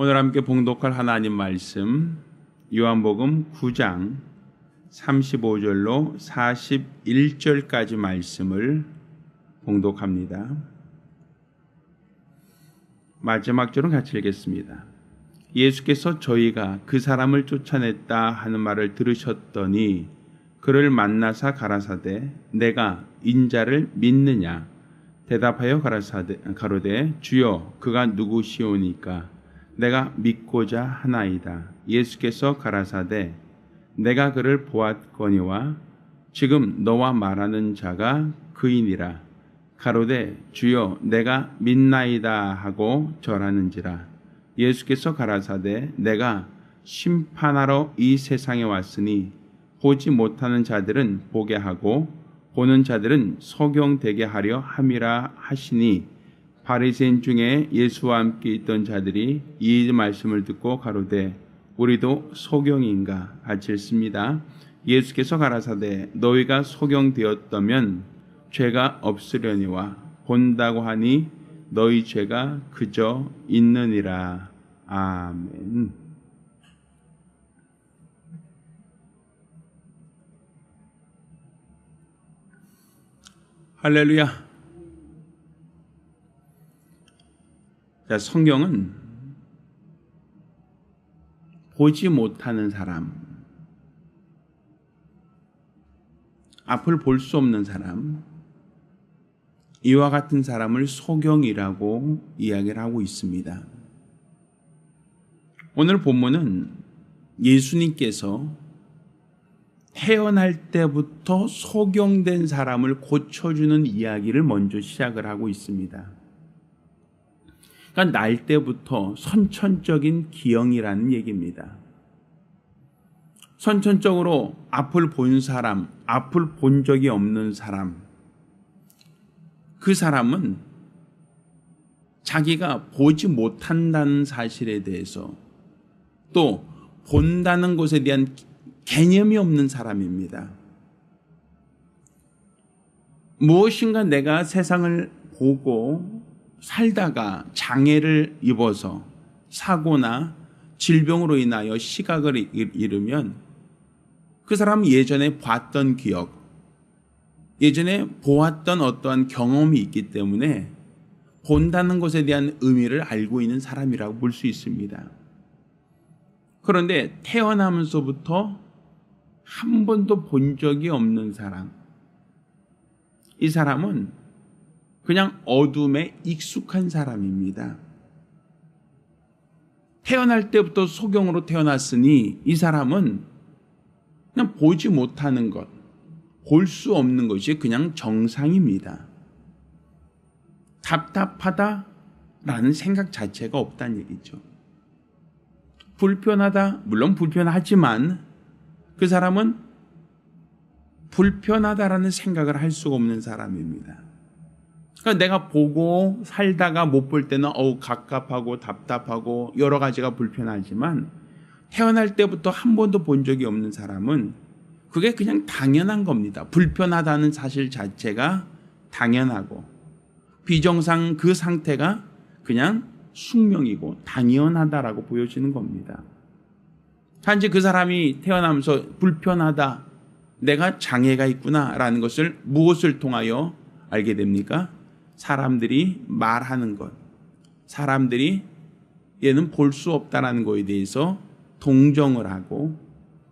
오늘 함께 봉독할 하나님 말씀 요한복음 9장 35절로 41절까지 말씀을 봉독합니다. 마지막 절은 같이 읽겠습니다. 예수께서 저희가 그 사람을 쫓아냈다 하는 말을 들으셨더니 그를 만나사 가라사대 내가 인자를 믿느냐 대답하여 가로되 주여 그가 누구시오니까 내가 믿고자 하나이다. 예수께서 가라사대 내가 그를 보았거니와 지금 너와 말하는 자가 그이니라. 가로되 주여 내가 믿나이다 하고 절하는지라. 예수께서 가라사대 내가 심판하러 이 세상에 왔으니 보지 못하는 자들은 보게 하고 보는 자들은 소경되게 하려 함이라 하시니 바리새인 중에 예수와 함께 있던 자들이 이 말씀을 듣고 가로되 우리도 소경인가 같이 읽습니다. 예수께서 가라사대 너희가 소경되었다면 죄가 없으려니와 본다고 하니 너희 죄가 그저 있느니라. 아멘. 할렐루야. 자, 성경은 보지 못하는 사람, 앞을 볼 수 없는 사람, 이와 같은 사람을 소경이라고 이야기를 하고 있습니다. 오늘 본문은 예수님께서 태어날 때부터 소경된 사람을 고쳐주는 이야기를 먼저 시작을 하고 있습니다. 그러니까 날 때부터 선천적인 기형이라는 얘기입니다. 선천적으로 앞을 본 사람, 앞을 본 적이 없는 사람, 그 사람은 자기가 보지 못한다는 사실에 대해서 또 본다는 것에 대한 개념이 없는 사람입니다. 무엇인가 내가 세상을 보고 살다가 장애를 입어서 사고나 질병으로 인하여 시각을 잃으면 그 사람은 예전에 봤던 기억, 예전에 보았던 어떠한 경험이 있기 때문에 본다는 것에 대한 의미를 알고 있는 사람이라고 볼 수 있습니다. 그런데 태어나면서부터 한 번도 본 적이 없는 사람, 이 사람은 그냥 어둠에 익숙한 사람입니다. 태어날 때부터 소경으로 태어났으니 이 사람은 그냥 보지 못하는 것, 볼 수 없는 것이 그냥 정상입니다. 답답하다라는 생각 자체가 없다는 얘기죠. 불편하다, 물론 불편하지만 그 사람은 불편하다라는 생각을 할 수가 없는 사람입니다. 그러니까 내가 보고 살다가 못 볼 때는 갑갑하고 답답하고 여러 가지가 불편하지만 태어날 때부터 한 번도 본 적이 없는 사람은 그게 그냥 당연한 겁니다. 불편하다는 사실 자체가 당연하고 비정상 그 상태가 그냥 숙명이고 당연하다라고 보여지는 겁니다. 단지 그 사람이 태어나면서 불편하다, 내가 장애가 있구나라는 것을 무엇을 통하여 알게 됩니까? 사람들이 말하는 것, 사람들이 얘는 볼 수 없다라는 것에 대해서 동정을 하고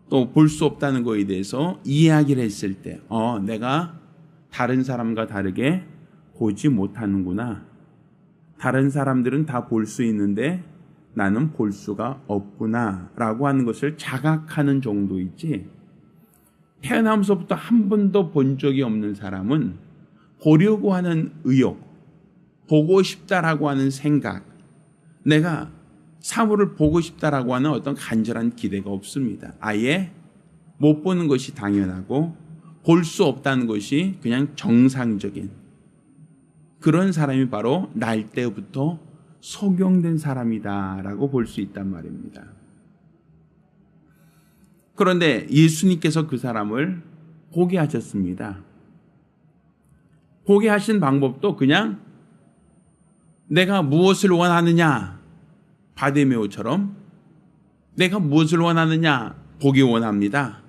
또 볼 수 없다는 것에 대해서 이야기를 했을 때 내가 다른 사람과 다르게 보지 못하는구나. 다른 사람들은 다 볼 수 있는데 나는 볼 수가 없구나 라고 하는 것을 자각하는 정도이지, 태어나면서부터 한 번도 본 적이 없는 사람은 보려고 하는 의욕, 보고 싶다라고 하는 생각, 내가 사물을 보고 싶다라고 하는 어떤 간절한 기대가 없습니다. 아예 못 보는 것이 당연하고 볼 수 없다는 것이 그냥 정상적인 그런 사람이 바로 날 때부터 소경된 사람이다라고 볼 수 있단 말입니다. 그런데 예수님께서 그 사람을 보게 하셨습니다. 보게 하신 방법도 그냥 내가 무엇을 원하느냐 바디메오처럼 내가 무엇을 원하느냐? 보기 원합니다.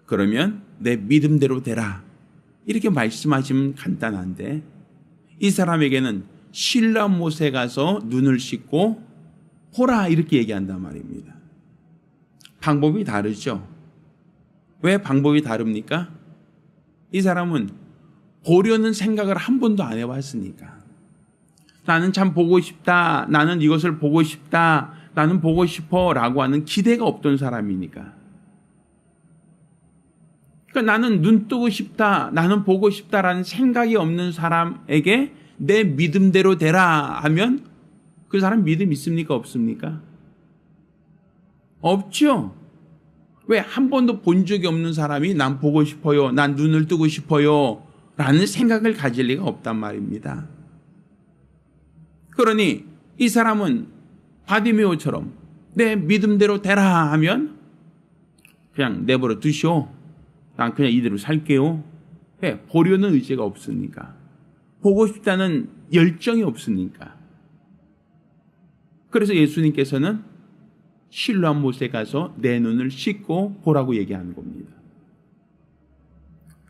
그러면 내 믿음대로 되라. 이렇게 말씀하시면 간단한데 이 사람에게는 실라못에 가서 눈을 씻고 보라 이렇게 얘기한단 말입니다. 방법이 다르죠. 왜 방법이 다릅니까? 이 사람은 보려는 생각을 한 번도 안 해봤으니까. 나는 참 보고 싶다. 나는 이것을 보고 싶다. 나는 보고 싶어 라고 하는 기대가 없던 사람이니까. 그러니까 나는 눈 뜨고 싶다. 나는 보고 싶다라는 생각이 없는 사람에게 내 믿음대로 되라 하면 그 사람 믿음 있습니까? 없습니까? 없죠. 왜? 한 번도 본 적이 없는 사람이 난 보고 싶어요. 난 눈을 뜨고 싶어요. 라는 생각을 가질 리가 없단 말입니다. 그러니 이 사람은 바디메오처럼 내 믿음대로 되라 하면 그냥 내버려 두시오. 난 그냥 이대로 살게요. 왜? 보려는 의지가 없으니까. 보고 싶다는 열정이 없으니까. 그래서 예수님께서는 실로암 못에 가서 내 눈을 씻고 보라고 얘기하는 겁니다.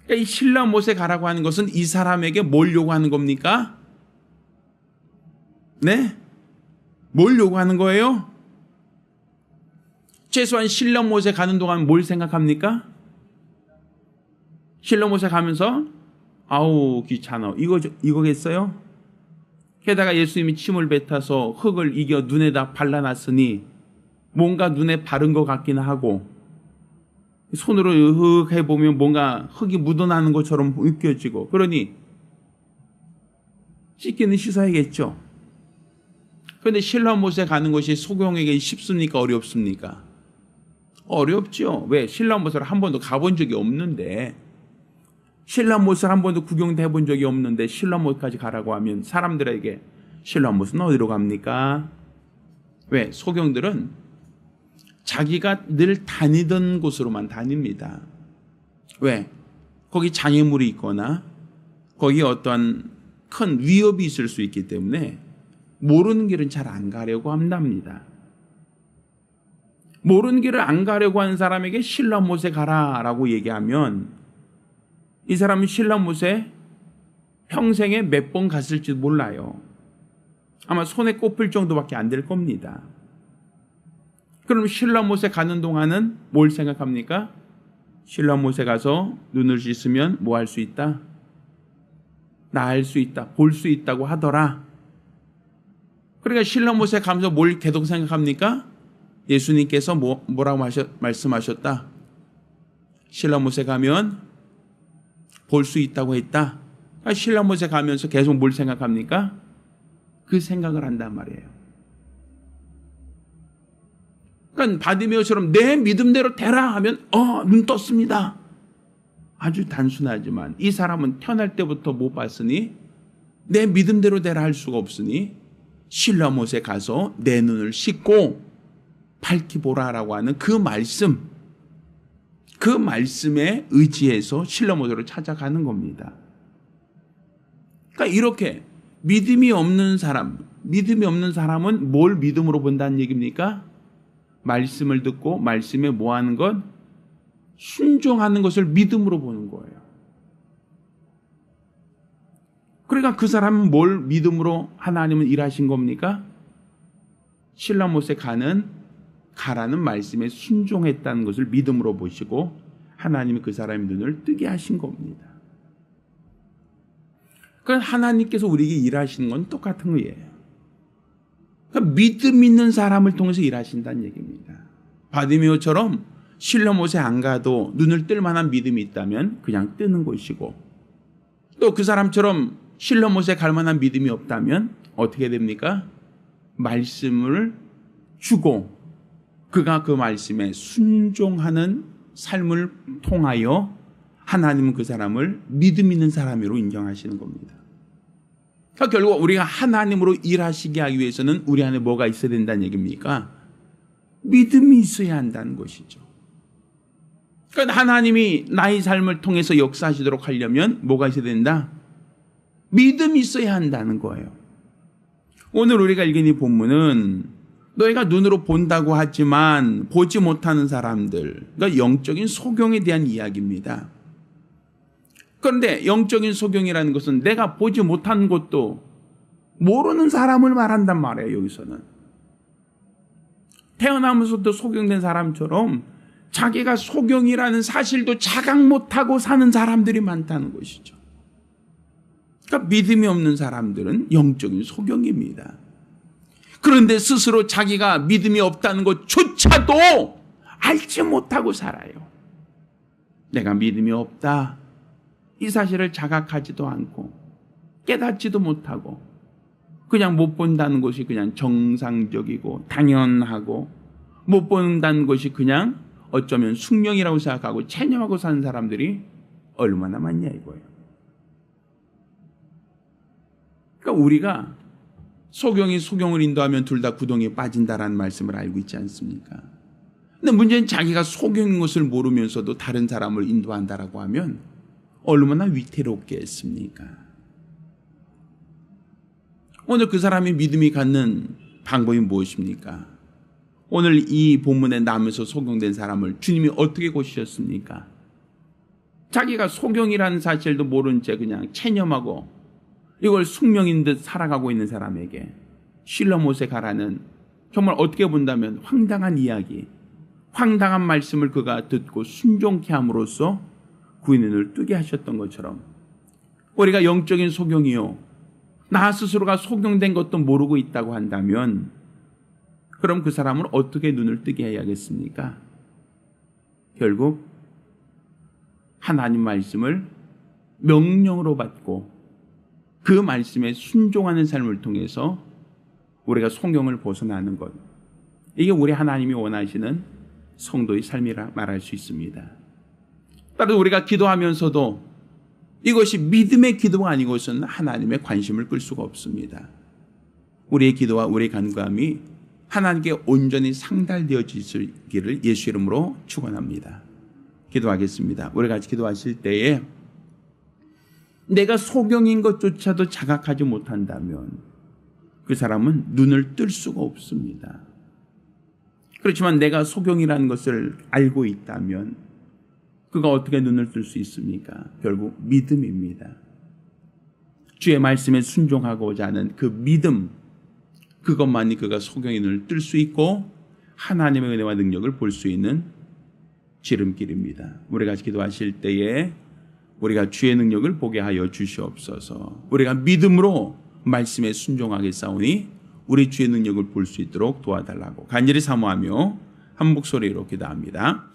그러니까 이 실로암 못에 가라고 하는 것은 이 사람에게 뭘 요구하는 겁니까? 네? 뭘 요구하는 거예요? 최소한 실로암 못에 가는 동안 뭘 생각합니까? 실로암 못에 가면서 아우 귀찮아 이거겠어요? 게다가 예수님이 침을 뱉어서 흙을 이겨 눈에다 발라놨으니 뭔가 눈에 바른 것 같기는 하고 손으로 흙 해보면 뭔가 흙이 묻어나는 것처럼 느껴지고 그러니 씻기는 씻어야겠죠. 그런데 실로암 못에 가는 것이 소경에게 쉽습니까? 어렵습니까? 어렵죠. 왜? 실로암 못을 한 번도 가본 적이 없는데 실로암 못을 한 번도 구경도 해본 적이 없는데 실로암 못까지 가라고 하면 사람들에게 실로암 못은 어디로 갑니까? 왜? 소경들은 자기가 늘 다니던 곳으로만 다닙니다. 왜? 거기 장애물이 있거나 거기 어떤 큰 위협이 있을 수 있기 때문에 모르는 길은 잘 안 가려고 한답니다. 모르는 길을 안 가려고 하는 사람에게 실로암 못에 가라라고 얘기하면 이 사람은 실로암 못에 평생에 몇 번 갔을지 몰라요. 아마 손에 꼽힐 정도밖에 안 될 겁니다. 그럼 실로암 못에 가는 동안은 뭘 생각합니까? 실로암 못에 가서 눈을 씻으면 뭐 할 수 있다? 나을 수 있다. 볼 수 있다고 하더라. 그러니까 실로암 못에 가면서 뭘 계속 생각합니까? 예수님께서 뭐라고 말씀하셨다? 실로암 못에 가면 볼 수 있다고 했다. 그러니까 실로암 못에 가면서 계속 뭘 생각합니까? 그 생각을 한단 말이에요. 그러니까 바디메오처럼 내 믿음대로 되라 하면 눈 떴습니다. 아주 단순하지만 이 사람은 태어날 때부터 못 봤으니 내 믿음대로 되라 할 수가 없으니 실로암 못에 가서 내 눈을 씻고 밝히 보라라고 하는 그 말씀에 의지해서 실로암 못으로 찾아가는 겁니다. 그러니까 이렇게 믿음이 없는 사람은 뭘 믿음으로 본다는 얘기입니까? 말씀을 듣고 말씀에 뭐 하는 것? 순종하는 것을 믿음으로 보는 거예요. 그러니까 그 사람은 뭘 믿음으로 하나님은 일하신 겁니까? 실로암 못에 가라는 말씀에 순종했다는 것을 믿음으로 보시고 하나님이 그 사람의 눈을 뜨게 하신 겁니다. 그러니까 하나님께서 우리에게 일하시는 건 똑같은 거예요. 그러니까 믿음 있는 사람을 통해서 일하신다는 얘기입니다. 바디메오처럼 실로암 못에 안 가도 눈을 뜰 만한 믿음이 있다면 그냥 뜨는 것이고 또 그 사람처럼 실로암 못에 갈 만한 믿음이 없다면 어떻게 됩니까? 말씀을 주고 그가 그 말씀에 순종하는 삶을 통하여 하나님은 그 사람을 믿음 있는 사람으로 인정하시는 겁니다. 그러니까 결국 우리가 하나님으로 일하시게 하기 위해서는 우리 안에 뭐가 있어야 된다는 얘기입니까? 믿음이 있어야 한다는 것이죠. 그러니까 하나님이 나의 삶을 통해서 역사하시도록 하려면 뭐가 있어야 된다? 믿음이 있어야 한다는 거예요. 오늘 우리가 읽은 이 본문은 너희가 눈으로 본다고 하지만 보지 못하는 사람들, 그러니까 영적인 소경에 대한 이야기입니다. 그런데 영적인 소경이라는 것은 내가 보지 못한 것도 모르는 사람을 말한단 말이에요. 여기서는 태어나면서도 소경된 사람처럼 자기가 소경이라는 사실도 자각 못하고 사는 사람들이 많다는 것이죠. 그러니까 믿음이 없는 사람들은 영적인 소경입니다. 그런데 스스로 자기가 믿음이 없다는 것조차도 알지 못하고 살아요. 내가 믿음이 없다, 이 사실을 자각하지도 않고 깨닫지도 못하고 그냥 못 본다는 것이 그냥 정상적이고 당연하고, 못 본다는 것이 그냥 어쩌면 숙명이라고 생각하고 체념하고 사는 사람들이 얼마나 많냐 이거예요. 그러니까 우리가 소경이 소경을 인도하면 둘 다 구덩이에 빠진다라는 말씀을 알고 있지 않습니까? 근데 문제는 자기가 소경인 것을 모르면서도 다른 사람을 인도한다라고 하면 얼마나 위태롭겠습니까? 오늘 그 사람이 믿음이 갖는 방법이 무엇입니까? 오늘 이 본문에 나면서 소경된 사람을 주님이 어떻게 고치셨습니까? 자기가 소경이라는 사실도 모른 채 그냥 체념하고 이걸 숙명인 듯 살아가고 있는 사람에게 실로못에 가라는, 정말 어떻게 본다면 황당한 이야기, 황당한 말씀을 그가 듣고 순종케 함으로써 그의 눈을 뜨게 하셨던 것처럼, 우리가 영적인 소경이요, 나 스스로가 소경된 것도 모르고 있다고 한다면 그럼 그 사람은 어떻게 눈을 뜨게 해야겠습니까? 결국 하나님 말씀을 명령으로 받고 그 말씀에 순종하는 삶을 통해서 우리가 소경을 벗어나는 것, 이게 우리 하나님이 원하시는 성도의 삶이라 말할 수 있습니다. 따라서 우리가 기도하면서도 이것이 믿음의 기도가 아니고서는 하나님의 관심을 끌 수가 없습니다. 우리의 기도와 우리의 간구함이 하나님께 온전히 상달되어지기를 예수 이름으로 축원합니다. 기도하겠습니다. 우리 같이 기도하실 때에 내가 소경인 것조차도 자각하지 못한다면 그 사람은 눈을 뜰 수가 없습니다. 그렇지만 내가 소경이라는 것을 알고 있다면 그가 어떻게 눈을 뜰 수 있습니까? 결국 믿음입니다. 주의 말씀에 순종하고자 하는 그 믿음, 그것만이 그가 소경의 눈을 뜰 수 있고 하나님의 은혜와 능력을 볼 수 있는 지름길입니다. 우리가 기도하실 때에 우리가 주의 능력을 보게 하여 주시옵소서. 우리가 믿음으로 말씀에 순종하겠사오니 우리 주의 능력을 볼 수 있도록 도와달라고 간절히 사모하며 한 목소리로 기도합니다.